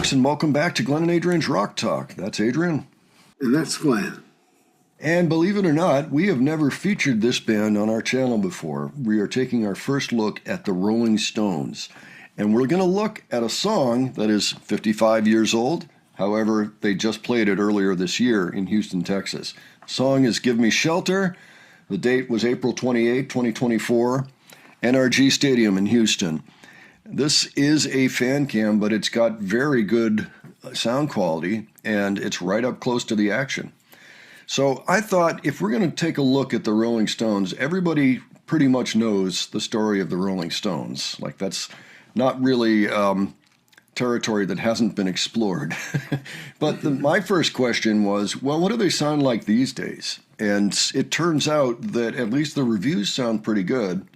folks, and welcome back to Glenn and Adrian's Rock Talk. That's Adrian. And that's Glenn. And believe it or not, we have never featured this band on our channel before. We are taking our first look at the Rolling Stones. And we're going to look at a song that is 55 years old. However, they just played it earlier this year in Houston, Texas. The song is Give Me Shelter. The date was April 28, 2024, NRG Stadium in Houston. This is a fan cam, but it's got very good sound quality, and it's right up close to the action. So I thought if we're going to take a look at the Rolling Stones, everybody pretty much knows the story of the Rolling Stones. Like, that's not really territory that hasn't been explored. But my first question was, well, what do they sound like these days? And it turns out that at least the reviews sound pretty good.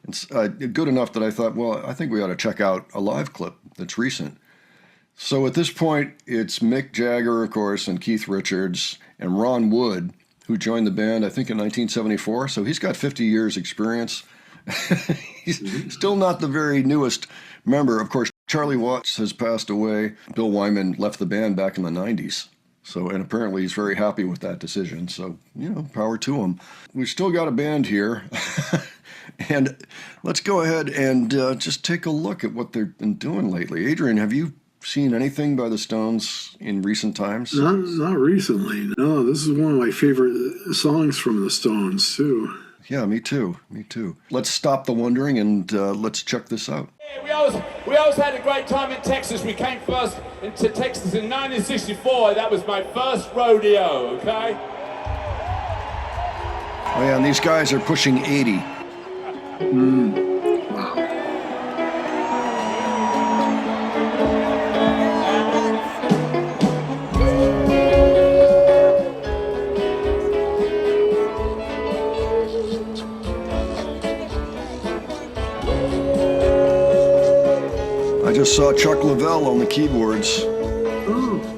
It's good enough that I thought, well, I think we ought to check out a live clip that's recent. So at this point, it's Mick Jagger, of course, and Keith Richards, and Ron Wood, who joined the band, I think, in 1974. So he's got 50 years experience. He's still not the very newest member. Of course, Charlie Watts has passed away. Bill Wyman left the band back in the 90s. So, and apparently he's very happy with that decision. So, you know, power to him. We've still got a band here. And let's go ahead and just take a look at what they've been doing lately. Adrian, have you seen anything by the Stones in recent times? Not recently. No, this is one of my favorite songs from the Stones, too. Yeah, me too. Me too. Let's stop the wondering and let's check this out. Yeah, we always had a great time in Texas. We came first into Texas in 1964. That was my first rodeo, okay? Oh yeah, and these guys are pushing 80. Wow. I just saw Chuck Leavell on the keyboards. Oh.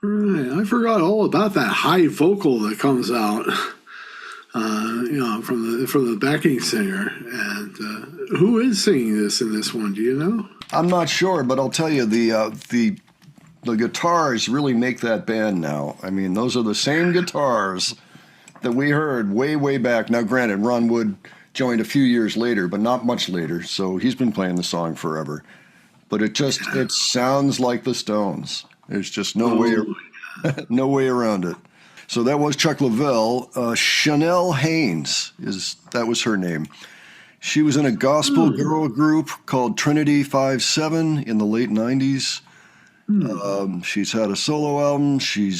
Right. I forgot all about that high vocal that comes out, from the backing singer. And who is singing this in this one? Do you know? I'm not sure, but I'll tell you the guitars really make that band now. I mean, those are the same guitars that we heard way back. Now, granted, Ron Wood joined a few years later, but not much later, so he's been playing the song forever. But it sounds like the Stones. There's just no way around it. So that was Chuck Leavell. Chanel Haynes that was her name. She was in a gospel girl group called Trinity 5-7 in the late 90s. She's had a solo album. She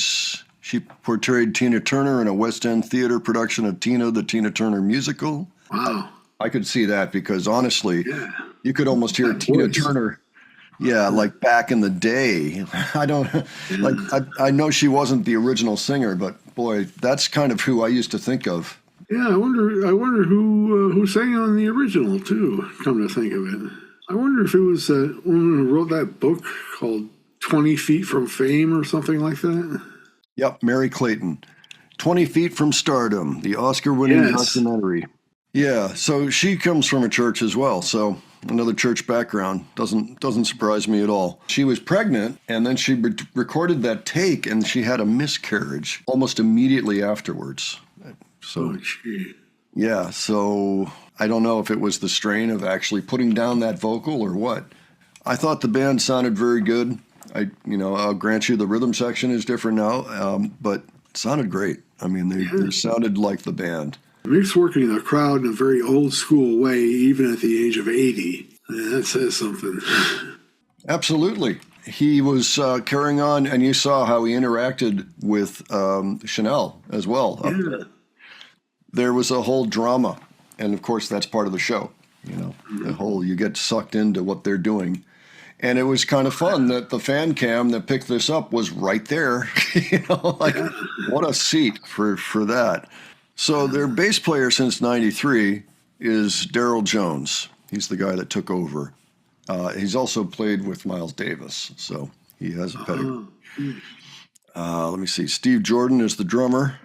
portrayed Tina Turner in a West End theater production of Tina, the Tina Turner musical. Wow. I could see that because honestly, you could almost hear Tina Turner. Yeah, like back in the day. I know she wasn't the original singer, but boy, that's kind of who I used to think of. Yeah, I wonder who sang on the original too. Come to think of it, I wonder if it was the woman who wrote that book called 20 Feet from Fame or something like that. Yep, Mary Clayton. 20 Feet from Stardom, the Oscar-winning documentary. Yeah, so she comes from a church as well, so another church background. Doesn't surprise me at all. She was pregnant, and then she recorded that take, and she had a miscarriage almost immediately afterwards. So, yeah, so I don't know if it was the strain of actually putting down that vocal or what. I thought the band sounded very good. I'll grant you the rhythm section is different now, but it sounded great. I mean, they sounded like the band. Mick's working the crowd in a very old school way, even at the age of 80. That says something. Absolutely. He was carrying on, and you saw how he interacted with Chanel as well. Yeah. There was a whole drama, and of course that's part of the show. The whole you get sucked into what they're doing. And it was kind of fun that the fan cam that picked this up was right there. What a seat for that. So their bass player since '93 is Daryl Jones. He's the guy that took over. He's also played with Miles Davis, so he has a pedigree. Let me see. Steve Jordan is the drummer,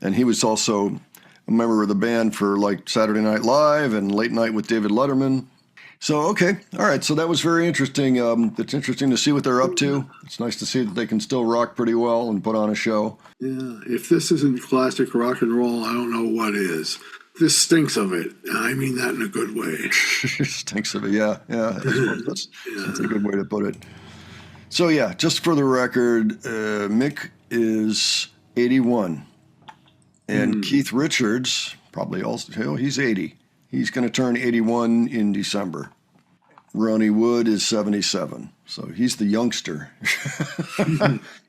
and he was also a member of the band for like Saturday Night Live and Late Night with David Letterman. So, okay. All right. So that was very interesting. It's interesting to see what they're up to. It's nice to see that they can still rock pretty well and put on a show. Yeah, if this isn't classic rock and roll, I don't know what is. This stinks of it. I mean that in a good way. Stinks of it. Yeah. Yeah. That's a good way to put it. So, yeah, just for the record, Mick is 81. And Keith Richards, probably also, he's 80. He's going to turn 81 in December. Ronnie Wood is 77. So he's the youngster.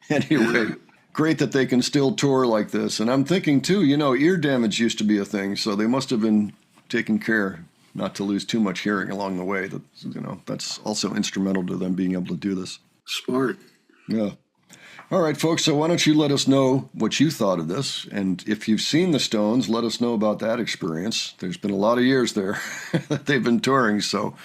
Anyway, great that they can still tour like this. And I'm thinking, too, ear damage used to be a thing. So they must have been taking care not to lose too much hearing along the way. That's also instrumental to them being able to do this. Smart. Yeah. All right, folks, so why don't you let us know what you thought of this? And if you've seen the Stones, let us know about that experience. There's been a lot of years there that they've been touring, so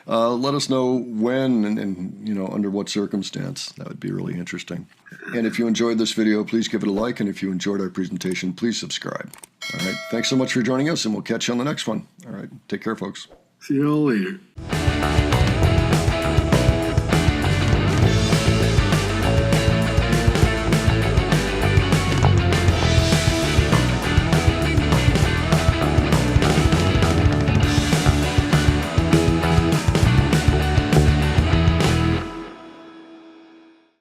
let us know when and under what circumstance. That would be really interesting. And if you enjoyed this video, please give it a like. And if you enjoyed our presentation, please subscribe. All right, thanks so much for joining us, and we'll catch you on the next one. All right, take care, folks. See you all later.